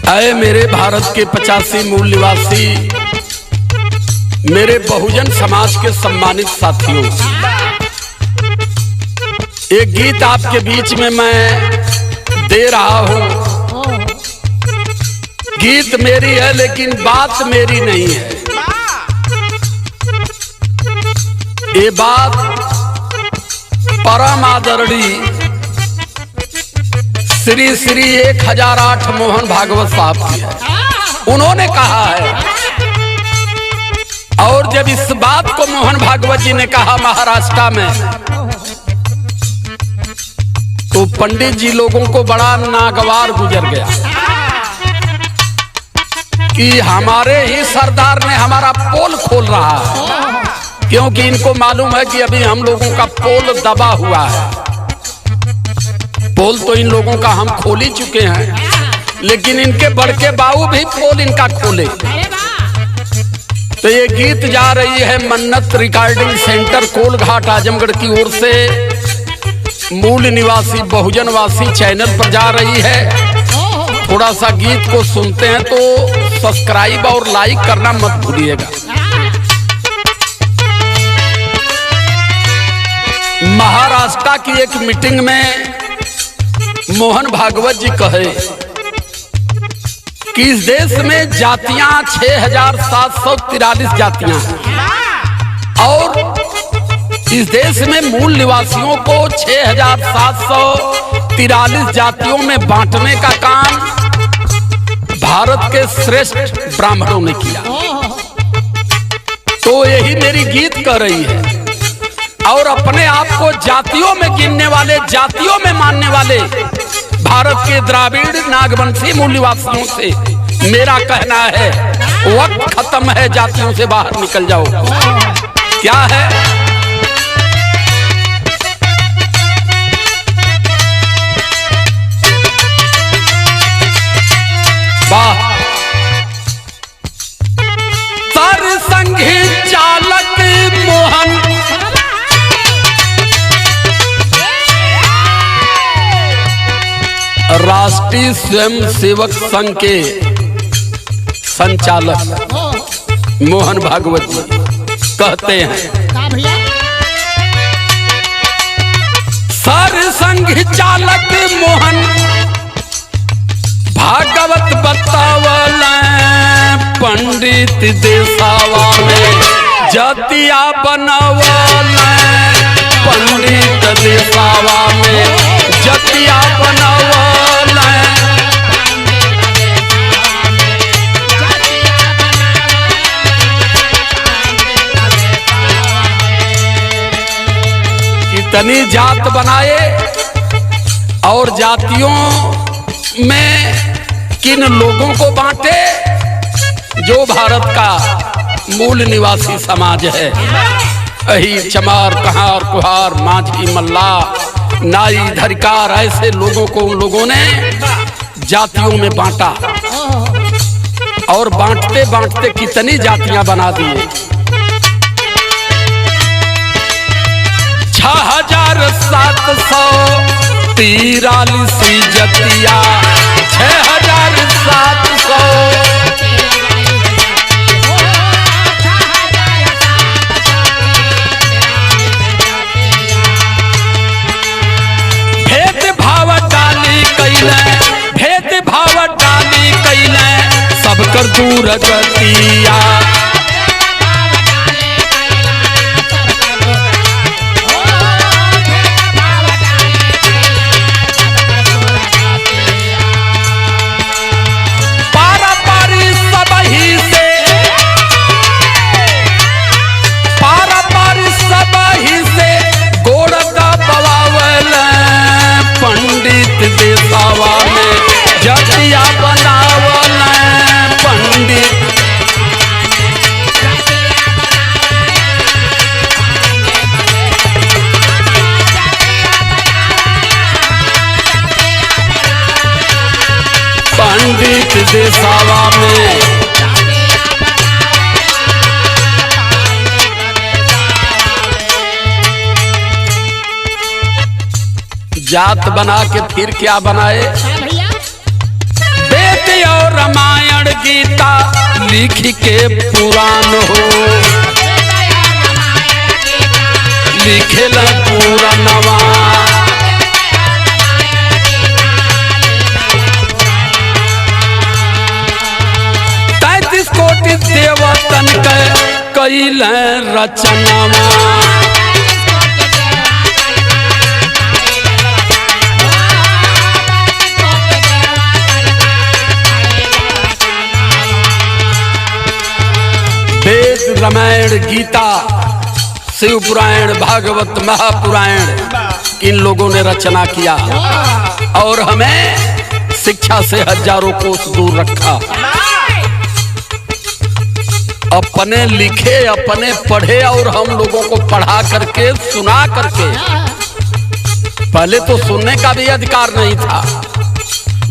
आए मेरे भारत के 85 मूल निवासी, मेरे बहुजन समाज के सम्मानित साथियों, एक गीत आपके बीच में मैं दे रहा हूं। गीत मेरी है लेकिन बात मेरी नहीं है। ये बात परम आदरणीय श्री श्री 1008 मोहन भागवत साहब की है। उन्होंने कहा है, और जब इस बात को मोहन भागवत जी ने कहा महाराष्ट्र में, तो पंडित जी लोगों को बड़ा नागवार गुजर गया कि हमारे ही सरदार ने हमारा पोल खोल रहा है, क्योंकि इनको मालूम है कि अभी हम लोगों का पोल दबा हुआ है। पोल तो इन लोगों का हम खोल ही चुके हैं, लेकिन इनके बड़के बाबू भी पोल इनका खोले। तो ये गीत जा रही है मन्नत रिकॉर्डिंग सेंटर कोलघाट आजमगढ़ की ओर से, मूल निवासी बहुजनवासी चैनल पर जा रही है। थोड़ा सा गीत को सुनते हैं तो सब्सक्राइब और लाइक करना मत भूलिएगा। महाराष्ट्र की एक मीटिंग में मोहन भागवत जी कहे कि इस देश में जातियां 6743 जातियां हैं, और इस देश में मूल निवासियों को 6743 जातियों में बांटने का काम भारत के श्रेष्ठ ब्राह्मणों ने किया। तो यही मेरी गीत कर रही है, और अपने आप को जातियों में गिनने वाले, जातियों में मानने वाले भारत के द्राविड़ नागवंशी मूल निवासियों से मेरा कहना है, वक्त खत्म है, जातियों से बाहर निकल जाओ। क्या है? वाह! सरसंघी चालक मोहन राष्ट्रीय स्वयंसेवक संघ के संचालक मोहन भागवत जी कहते हैं, सरसंघ चालक मोहन भागवत बतावल पंडित देसावा में जतिया बनावल, पंडित देसावा में जतिया बनावल। कितनी जात बनाए, और जातियों में किन लोगों को बांटे? जो भारत का मूल निवासी समाज है, अही चमार कहार कुहार माझी मल्ला नाई धरिकार, ऐसे लोगों को उन लोगों ने जातियों में बांटा, और बांटते बांटते कितनी जातियां बना दिए। 6743 जतिया, 6700 भेदभाव डाली कैले सब कर दूर गतिया। पारापारी सबही से, पारापारी सबही से गोड़ का बवावल, पंडित देसावा में जतिया बनावल, पंडित पंडित देसावा में जात बना के फिर क्या बनाए? वेद वेद और रामायण गीता लिख के पुराण हो, लिखेल पुराणवा। 33 कोटि देवतन के कइल रचनावा। वेद रामायण गीता शिव पुराण भागवत महापुराण इन लोगों ने रचना किया और हमें शिक्षा से हजारों कोस दूर रखा। अपने लिखे अपने पढ़े और हम लोगों को पढ़ा करके सुना करके। पहले तो सुनने का भी अधिकार नहीं था,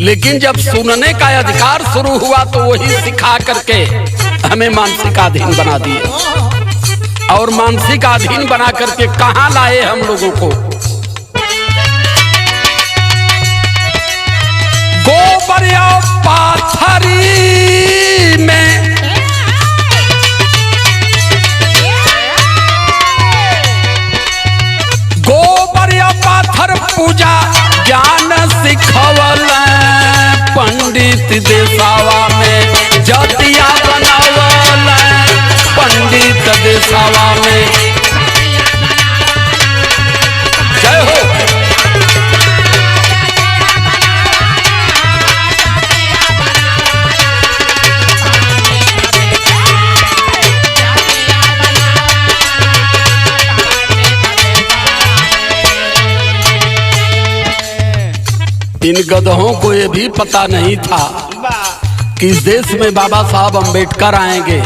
लेकिन जब सुनने का अधिकार शुरू हुआ तो वही सिखा करके हमें मानसिक अधीन बना दिए और मानसिक अधीन बना करके कहां लाए हम लोगों को। गोबर या पाथरी में गोबर या पाथर पूजा ज्ञान सिखवल पंडित देसावा में। जतिया बनावल पंडित देसावा में। जय हो। इन गधों को ये भी पता नहीं था कि इस देश में बाबा साहब अंबेडकर आएंगे,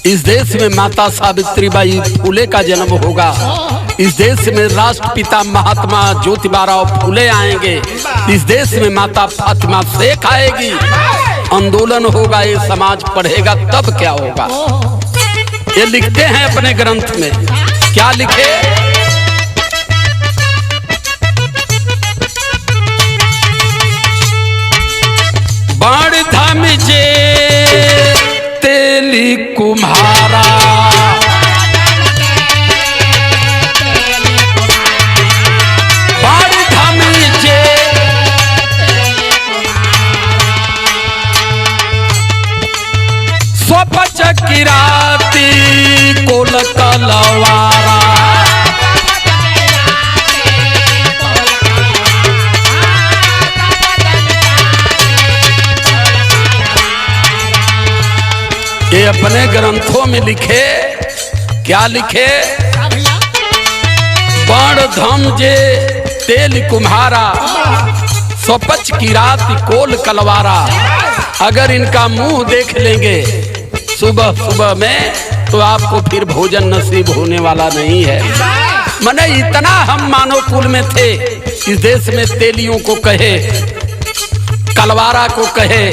इस देश में माता सावित्रीबाई फुले का जन्म होगा, इस देश में राष्ट्रपिता महात्मा ज्योतिबाराव फुले आएंगे, इस देश में माता फातिमा शेख आएगी, आंदोलन होगा, ये समाज पढ़ेगा तब क्या होगा। ये लिखते हैं अपने ग्रंथ में। क्या लिखे? बाण धाम जे तेली कुम्हारा। बाण धाम जे स्वपच किराती कोल कलवारा। ये अपने ग्रंथों में लिखे। क्या लिखे? बाण धम जे तेल कुम्हारा, स्वपच की रात कोल कलवारा। अगर इनका मुंह देख लेंगे सुबह सुबह में तो आपको फिर भोजन नसीब होने वाला नहीं है। मने इतना हम मानव कुल में थे, इस देश में तेलियों को कहे, कलवारा को कहे,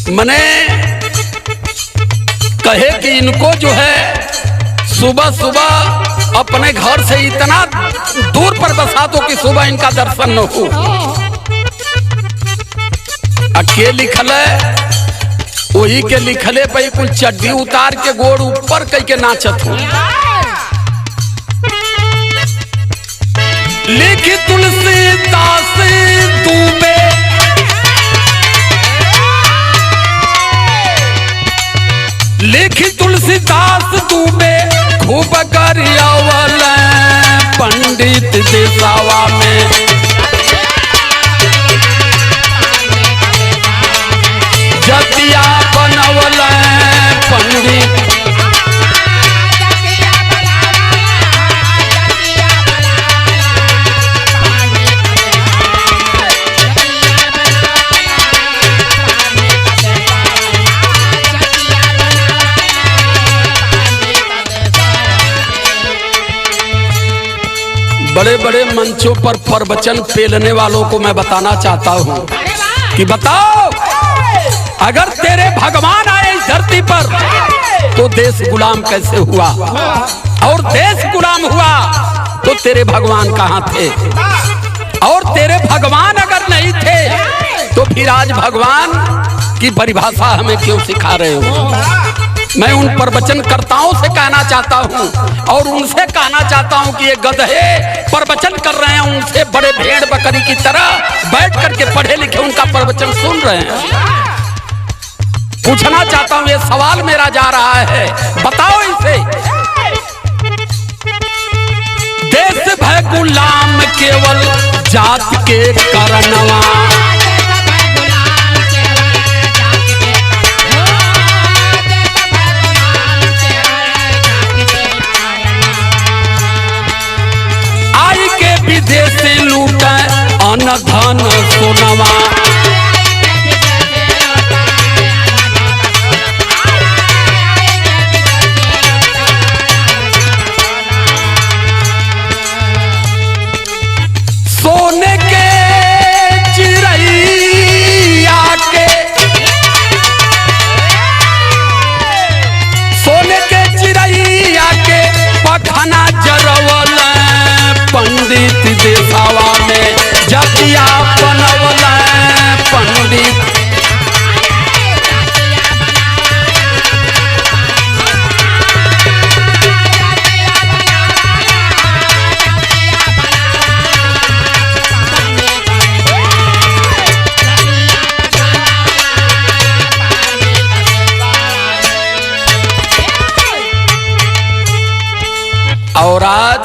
मने कहे कि इनको जो है सुबह सुबह अपने घर से इतना दूर पर बसा दो कि सुबह इनका दर्शन न हो। अके लिखल है वही के लिखले पे कुल चड्डी उतार के गोड़ ऊपर कई के नाचत हो। लिख तुलसीदास दुबे, लिख तुलसीदास दुबे खूब गरियावल पंडित देसावा में। जतिया बनवल पंडित, बड़े बड़े मंचों पर प्रवचन पेलने वालों को मैं बताना चाहता हूँ कि बताओ, अगर तेरे भगवान आए इस धरती पर तो देश गुलाम कैसे हुआ, और देश गुलाम हुआ तो तेरे भगवान कहाँ थे, और तेरे भगवान अगर नहीं थे तो फिर आज भगवान की परिभाषा हमें क्यों सिखा रहे हो? मैं उन प्रवचनकर्ताओं से कहना चाहता हूँ और उनसे कहना चाहता हूँ कि ये गधे प्रवचन कर रहे हैं, उनसे बड़े भेड़ बकरी की तरह बैठ करके पढ़े लिखे उनका प्रवचन सुन रहे हैं। पूछना चाहता हूँ, ये सवाल मेरा जा रहा है, बताओ इसे। देश भय गुलाम केवल जात के कारणवा, आई के विदेश लूट अन्न धन सोनवा, सोने के चिड़ैया के, सोने के चिड़ैया के पखना जरवल पंडित देसावा में जतिया बनवल पंडित। और आज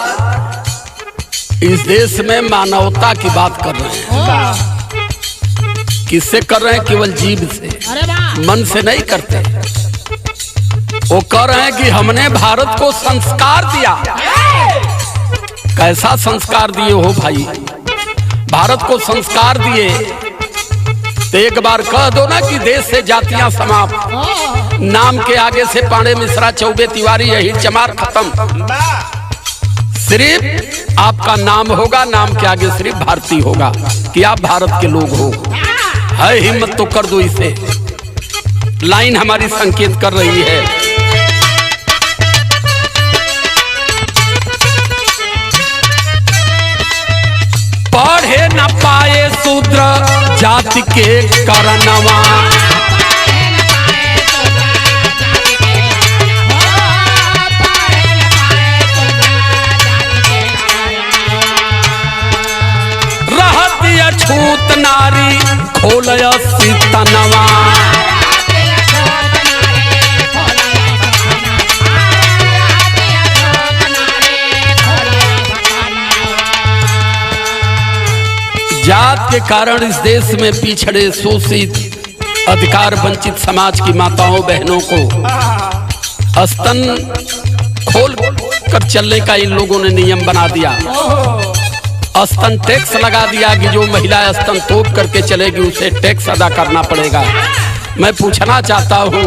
इस देश में मानवता की बात कर रहे हैं। किससे कर रहे हैं? केवल जीभ से, मन से नहीं करते। वो कह रहे हैं कि हमने भारत को संस्कार दिया। कैसा संस्कार दिए हो भाई? भारत को संस्कार दिए तो एक बार कह दो ना कि देश से जातियां समाप्त, नाम के आगे से पांडे मिश्रा चौबे तिवारी यही चमार खत्म। सिर्फ आपका नाम होगा, नाम के आगे सिर्फ भारतीय होगा कि आप भारत के लोग हो। है हिम्मत तो कर दो इसे। लाइन हमारी संकेत कर रही है, पढ़े न पाए शूद्र जाति के कारणवा, छूत नारी खोलय सीतनवा, जात के कारण इस देश में पिछड़े शोषित अधिकार वंचित समाज की माताओं बहनों को स्तन खोल कर चलने का इन लोगों ने नियम बना दिया। स्तन टैक्स लगा दिया कि जो महिला स्तन तोप करके चलेगी उसे टैक्स अदा करना पड़ेगा। मैं पूछना चाहता हूं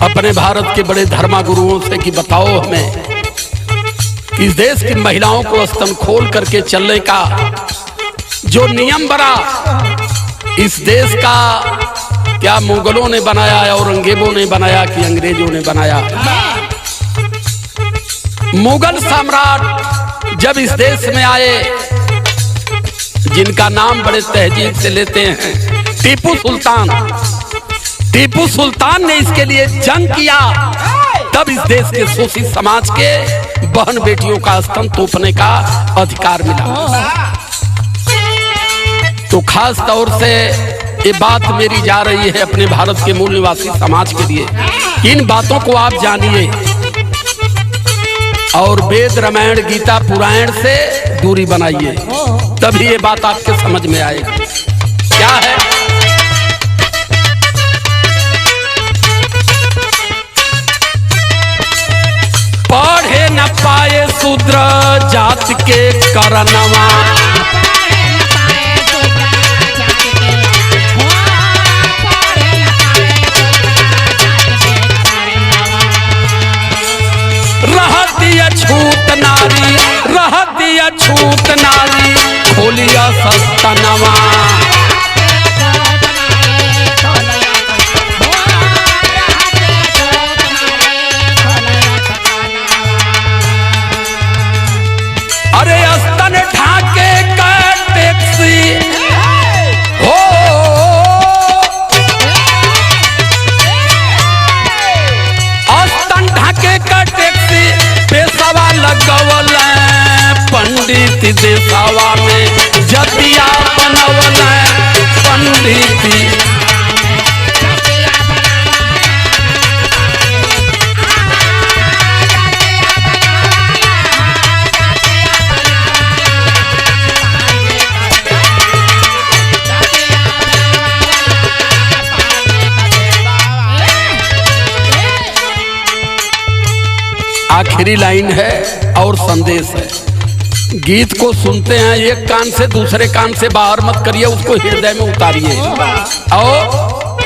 अपने भारत के बड़े धर्मगुरुओं से कि बताओ हमें, इस देश की महिलाओं को स्तन खोल करके चलने का जो नियम बना, इस देश का क्या मुगलों ने बनाया, औरंगजेबों ने बनाया कि अंग्रेजों ने बनाया? मुगल सम्राट जब इस देश में आए, जिनका नाम बड़े तहजीब से लेते हैं, टीपू सुल्तान। टीपू सुल्तान ने इसके लिए जंग किया, तब इस देश के शोषित समाज के बहन बेटियों का स्तन तोपने का अधिकार मिला। तो खास तौर से ये बात मेरी जा रही है अपने भारत के मूल निवासी समाज के लिए। इन बातों को आप जानिए और वेद रामायण गीता पुराण से दूरी बनाइए, तभी ये बात आपके समझ में आएगी। क्या है? पढ़े न पाए शूद्र जात के कारणवा, छूत नारी रहतिया छूत नारी खोलिया सस्तनवा, अरे स्तन ढाके का टैक्सी हो पंडित देसावा में जतिया बनवल पंडित। आखिरी लाइन है और संदेश है। गीत को सुनते हैं एक कान से, दूसरे कान से बाहर मत करिए, उसको हृदय में उतारिए। और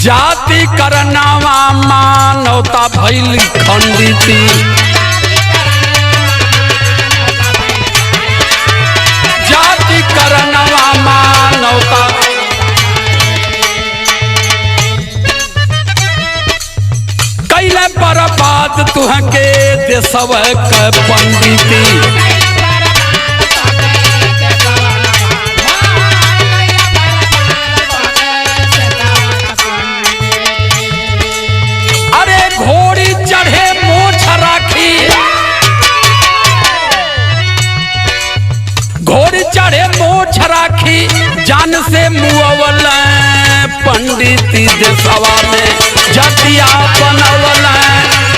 जाति करनावा मानवता भइल खंडिती, जाति करनावा मानवता कैले बर्बाद तुहके देशव के पंडिती। अरे घोड़ी चढ़े मोछ राखी, घोड़ी चढ़े मोछ राखी, जान से मुअवल पंडिती देशवा में जतिया बनवल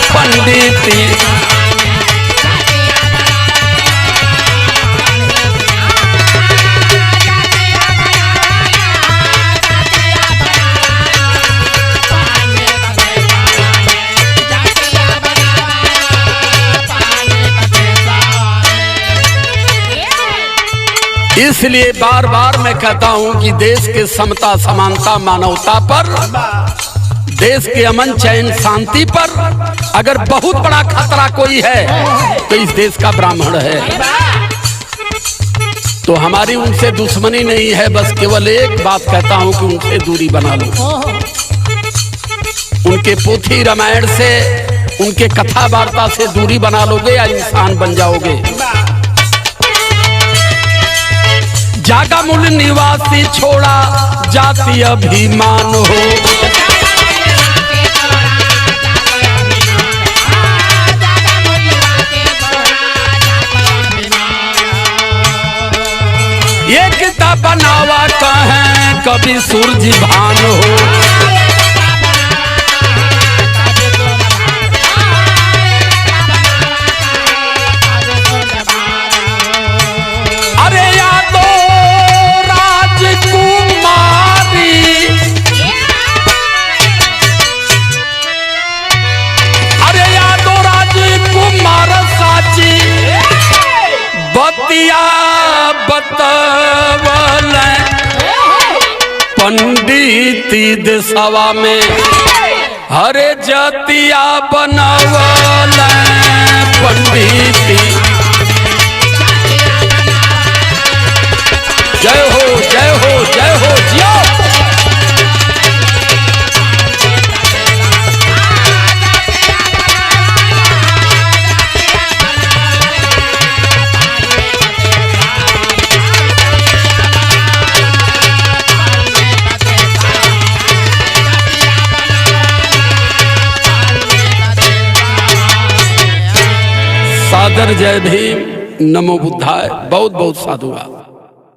पंडिती। इसलिए बार बार मैं कहता हूं कि देश के समता समानता मानवता पर, देश के अमन चैन शांति पर अगर बहुत बड़ा खतरा कोई है तो इस देश का ब्राह्मण है। तो हमारी उनसे दुश्मनी नहीं है, बस केवल एक बात कहता हूं कि उनसे दूरी बना लो। उनके पोथी रामायण से, उनके कथा वार्ता से दूरी बना लोगे या इंसान बन जाओगे। जागा मूल निवासी छोड़ा जाति अभिमान हो, एकता बनावा कहें कभी सूरज भान हो। अरे यादो राजकुमारी, अरे यादो राजकुमार साची बतिया बतवल पंडिती देशवा में, हरे जतिया बनवल पंडिती। जय हो जय हो जय हो जियो। सादर जय भीम, नमो बुद्धाय। बहुत बहुत साधुवाद।